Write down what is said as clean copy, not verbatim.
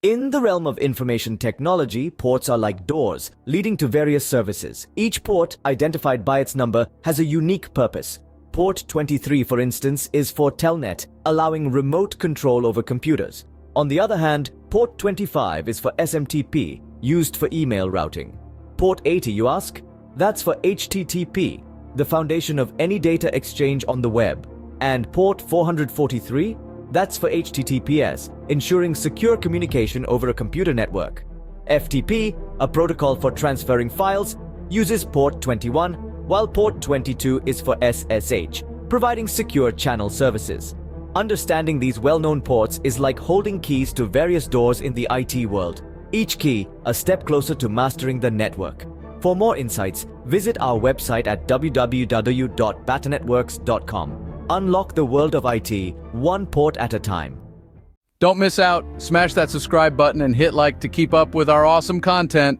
In the realm of information technology, ports are like doors, leading to various services. Each port, identified by its number, has a unique purpose. Port 23, for instance, is for Telnet, allowing remote control over computers. On the other hand, port 25 is for SMTP, used for email routing. Port 80, you ask? That's for HTTP, the foundation of any data exchange on the web. And port 443? That's for HTTPS, ensuring secure communication over a computer network. FTP, a protocol for transferring files, uses port 21, while port 22 is for SSH, providing secure channel services. Understanding these well-known ports is like holding keys to various doors in the IT world. Each key, a step closer to mastering the network. For more insights, visit our website at www.batanetworks.com. Unlock the world of IT, one port at a time. Don't miss out. Smash that subscribe button and hit like to keep up with our awesome content.